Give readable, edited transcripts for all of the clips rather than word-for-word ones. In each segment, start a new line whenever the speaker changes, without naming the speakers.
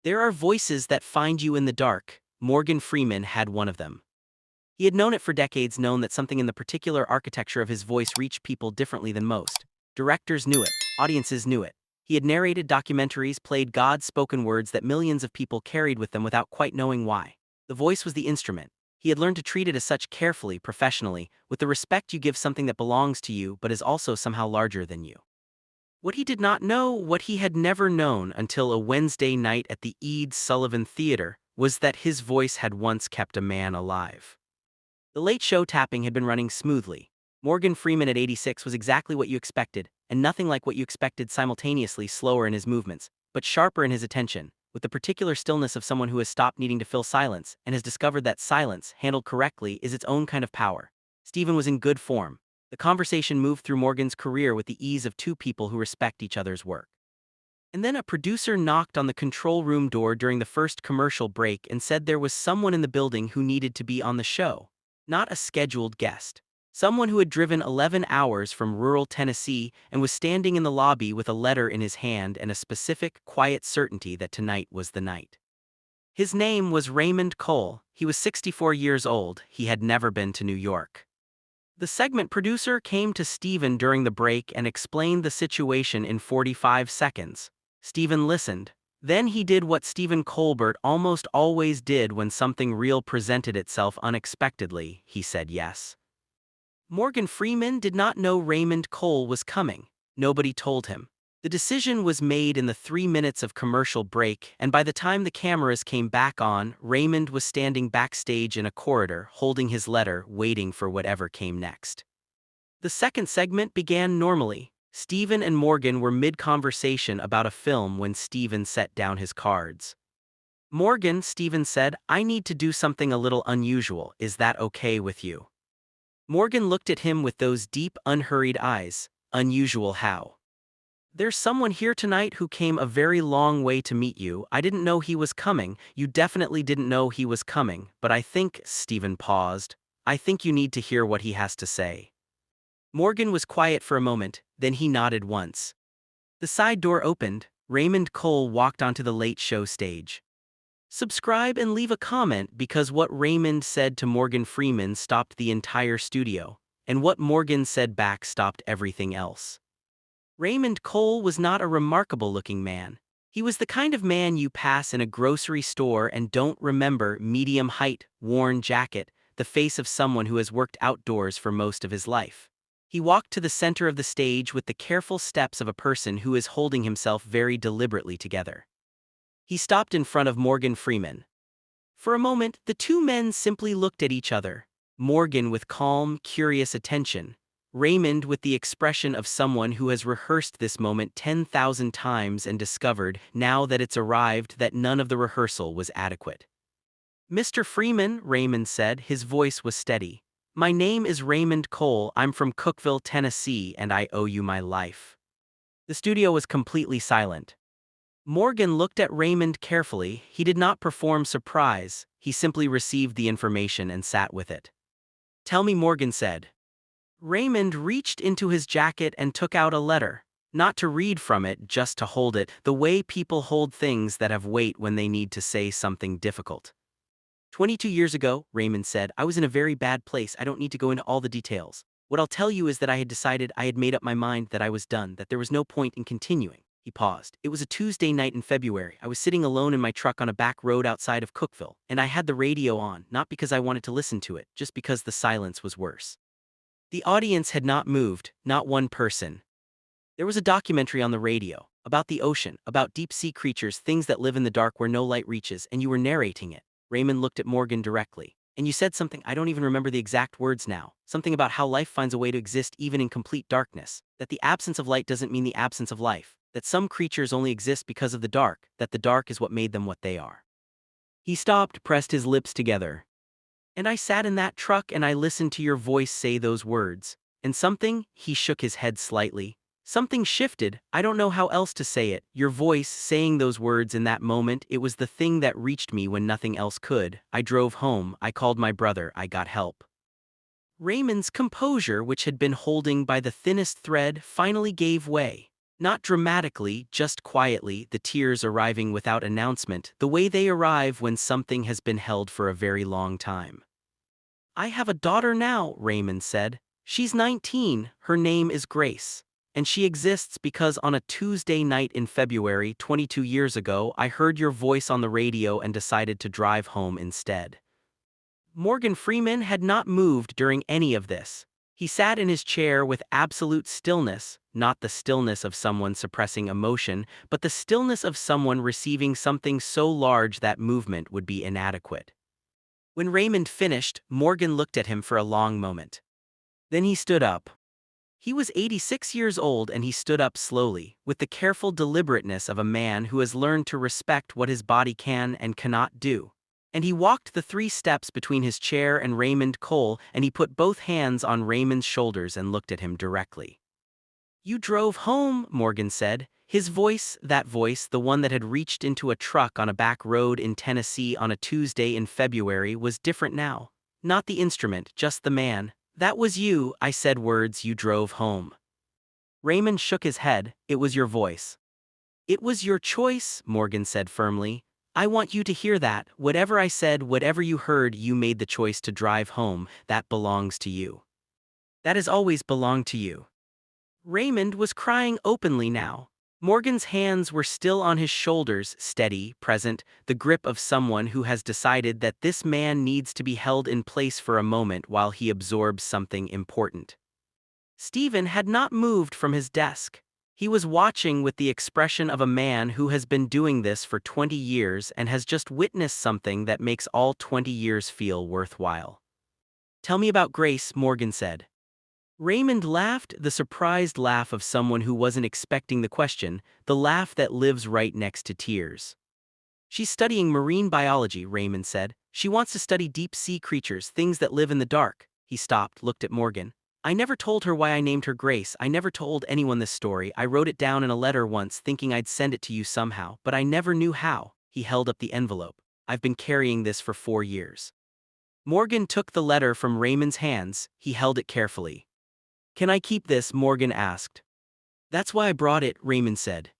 There are voices that find you in the dark. Morgan Freeman had one of them. He had known it for decades, known that something in the particular architecture of his voice reached people differently than most. Directors knew it, audiences knew it. He had narrated documentaries, played God-spoken words that millions of people carried with them without quite knowing why. The voice was the instrument. He had learned to treat it as such carefully, professionally, with the respect you give something that belongs to you but is also somehow larger than you. What he did not know, what he had never known until a Wednesday night at the Ed Sullivan Theater, was that his voice had once kept a man alive. The late show tapping had been running smoothly. Morgan Freeman at 86 was exactly what you expected, and nothing like what you expected, simultaneously slower in his movements, but sharper in his attention, with the particular stillness of someone who has stopped needing to fill silence and has discovered that silence, handled correctly, is its own kind of power. Stephen was in good form. The conversation moved through Morgan's career with the ease of two people who respect each other's work. And then a producer knocked on the control room door during the first commercial break and said there was someone in the building who needed to be on the show. Not a scheduled guest. Someone who had driven 11 hours from rural Tennessee and was standing in the lobby with a letter in his hand and a specific, quiet certainty that tonight was the night. His name was Raymond Cole. He was 64 years old. He had never been to New York. The segment producer came to Stephen during the break and explained the situation in 45 seconds. Stephen listened. Then he did what Stephen Colbert almost always did when something real presented itself unexpectedly. He said yes. Morgan Freeman did not know Raymond Cole was coming. Nobody told him. The decision was made in the 3 minutes of commercial break, and by the time the cameras came back on, Raymond was standing backstage in a corridor, holding his letter, waiting for whatever came next. The second segment began normally. Stephen and Morgan were mid-conversation about a film when Stephen set down his cards. Morgan, Stephen said, "I need to do something a little unusual. Is that okay with you?" Morgan looked at him with those deep, unhurried eyes. "Unusual how?" "There's someone here tonight who came a very long way to meet you. I didn't know he was coming. You definitely didn't know he was coming, but I think," Stephen paused, "I think you need to hear what he has to say." Morgan was quiet for a moment, then he nodded once. The side door opened. Raymond Cole walked onto the late show stage. Subscribe and leave a comment, because what Raymond said to Morgan Freeman stopped the entire studio, and what Morgan said back stopped everything else. Raymond Cole was not a remarkable-looking man. He was the kind of man you pass in a grocery store and don't remember. Medium height, worn jacket, the face of someone who has worked outdoors for most of his life. He walked to the center of the stage with the careful steps of a person who is holding himself very deliberately together. He stopped in front of Morgan Freeman. For a moment, the two men simply looked at each other. Morgan with calm, curious attention. Raymond with the expression of someone who has rehearsed this moment 10,000 times and discovered, now that it's arrived, that none of the rehearsal was adequate. "Mr. Freeman," Raymond said, his voice was steady. "My name is Raymond Cole. I'm from Cookeville, Tennessee, and I owe you my life." The studio was completely silent. Morgan looked at Raymond carefully. He did not perform surprise. He simply received the information and sat with it. "Tell me," Morgan said. Raymond reached into his jacket and took out a letter. Not to read from it, just to hold it, the way people hold things that have weight when they need to say something difficult. 22 years ago, Raymond said, "I was in a very bad place. I don't need to go into all the details. What I'll tell you is that I had decided, I had made up my mind that I was done, that there was no point in continuing." He paused. "It was a Tuesday night in February. I was sitting alone in my truck on a back road outside of Cookeville, and I had the radio on, not because I wanted to listen to it, just because the silence was worse." The audience had not moved, not one person. There was a documentary on the radio, about the ocean, about deep-sea creatures, things that live in the dark where no light reaches, and you were narrating it. Raymond looked at Morgan directly. "And you said something, I don't even remember the exact words now, something about how life finds a way to exist even in complete darkness, that the absence of light doesn't mean the absence of life, that some creatures only exist because of the dark, that the dark is what made them what they are." He stopped, pressed his lips together. "And I sat in that truck and I listened to your voice say those words. And something," he shook his head slightly, "something shifted. I don't know how else to say it. Your voice saying those words in that moment, it was the thing that reached me when nothing else could. I drove home, I called my brother, I got help." Raymond's composure, which had been holding by the thinnest thread, finally gave way. Not dramatically, just quietly, the tears arriving without announcement, the way they arrive when something has been held for a very long time. I have a daughter now, Raymond said. She's 19, her name is Grace. And she exists because on a Tuesday night in February 22 years ago I heard your voice on the radio and decided to drive home instead. Morgan Freeman had not moved during any of this. He sat in his chair with absolute stillness, not the stillness of someone suppressing emotion, but the stillness of someone receiving something so large that movement would be inadequate. When Raymond finished, Morgan looked at him for a long moment. Then he stood up. He was 86 years old and he stood up slowly, with the careful deliberateness of a man who has learned to respect what his body can and cannot do. And he walked the 3 steps between his chair and Raymond Cole, and he put both hands on Raymond's shoulders and looked at him directly. You drove home, Morgan said. His voice, that voice, the one that had reached into a truck on a back road in Tennessee on a Tuesday in February, was different now. Not the instrument, just the man. That was you, I said words, you drove home. Raymond shook his head. It was your voice. It was your choice, Morgan said firmly. I want you to hear that. Whatever I said, whatever you heard, you made the choice to drive home. That belongs to you. That has always belonged to you. Raymond was crying openly now. Morgan's hands were still on his shoulders, steady, present, the grip of someone who has decided that this man needs to be held in place for a moment while he absorbs something important. Stephen had not moved from his desk. He was watching with the expression of a man who has been doing this for 20 years and has just witnessed something that makes all 20 years feel worthwhile. Tell me about Grace, Morgan said. Raymond laughed, the surprised laugh of someone who wasn't expecting the question, the laugh that lives right next to tears. She's studying marine biology, Raymond said. She wants to study deep-sea creatures, things that live in the dark. He stopped, looked at Morgan. I never told her why I named her Grace. I never told anyone this story. I wrote it down in a letter once, thinking I'd send it to you somehow, but I never knew how. He held up the envelope. I've been carrying this for 4 years. Morgan took the letter from Raymond's hands. He held it carefully. Can I keep this? Morgan asked. That's why I brought it, Raymond said.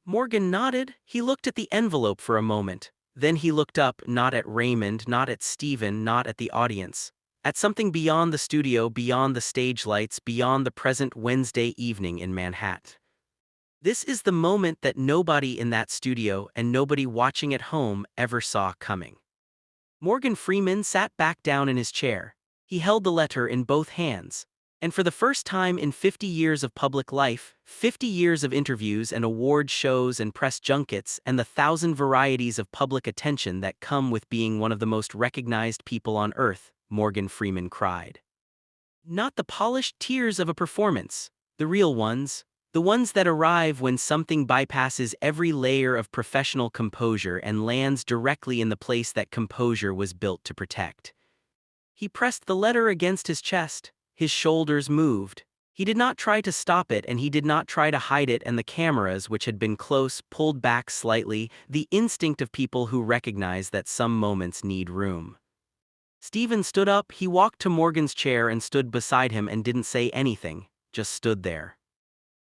Morgan nodded. He looked at the envelope for a moment. Then he looked up, not at Raymond, not at Stephen, not at the audience. At something beyond the studio, beyond the stage lights, beyond the present Wednesday evening in Manhattan. This is the moment that nobody in that studio and nobody watching at home ever saw coming. Morgan Freeman sat back down in his chair. He held the letter in both hands. And for the first time in 50 years of public life, 50 years of interviews and award shows and press junkets and the 1,000 varieties of public attention that come with being one of the most recognized people on earth, Morgan Freeman cried. Not the polished tears of a performance, the real ones, the ones that arrive when something bypasses every layer of professional composure and lands directly in the place that composure was built to protect. He pressed the letter against his chest. His shoulders moved. He did not try to stop it and he did not try to hide it, and the cameras, which had been close, pulled back slightly, the instinct of people who recognize that some moments need room. Stephen stood up. He walked to Morgan's chair and stood beside him and didn't say anything, just stood there.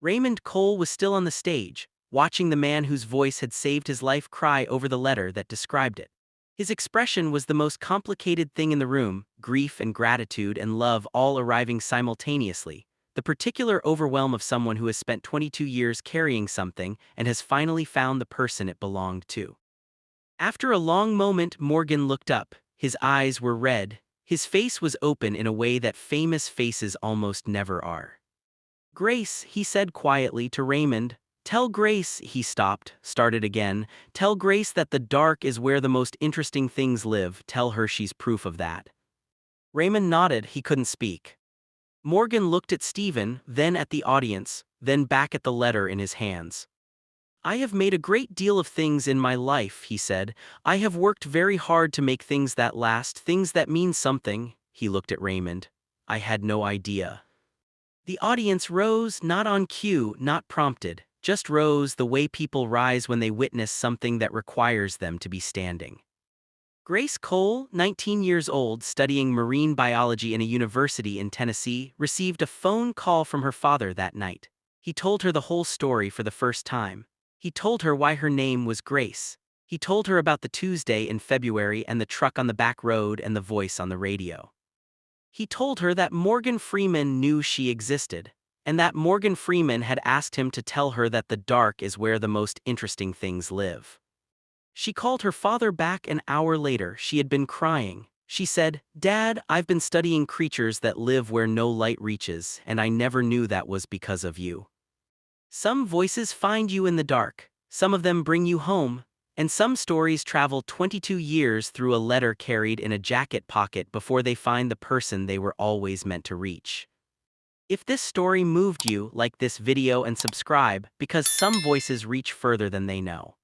Raymond Cole was still on the stage, watching the man whose voice had saved his life cry over the letter that described it. His expression was the most complicated thing in the room, grief and gratitude and love all arriving simultaneously, the particular overwhelm of someone who has spent 22 years carrying something and has finally found the person it belonged to. After a long moment, Morgan looked up. His eyes were red. His face was open in a way that famous faces almost never are. Grace, he said quietly to Raymond. Tell Grace, he stopped, started again. Tell Grace that the dark is where the most interesting things live. Tell her she's proof of that. Raymond nodded. He couldn't speak. Morgan looked at Stephen, then at the audience, then back at the letter in his hands. I have made a great deal of things in my life, he said. I have worked very hard to make things that last, things that mean something. He looked at Raymond. I had no idea. The audience rose, not on cue, not prompted. Just rose the way people rise when they witness something that requires them to be standing. Grace Cole, 19 years old, studying marine biology in a university in Tennessee, received a phone call from her father that night. He told her the whole story for the first time. He told her why her name was Grace. He told her about the Tuesday in February and the truck on the back road and the voice on the radio. He told her that Morgan Freeman knew she existed, and that Morgan Freeman had asked him to tell her that the dark is where the most interesting things live. She called her father back an hour later. She had been crying. She said, "Dad, I've been studying creatures that live where no light reaches, and I never knew that was because of you. Some voices find you in the dark, some of them bring you home, and some stories travel 22 years through a letter carried in a jacket pocket before they find the person they were always meant to reach." If this story moved you, like this video and subscribe, because some voices reach further than they know.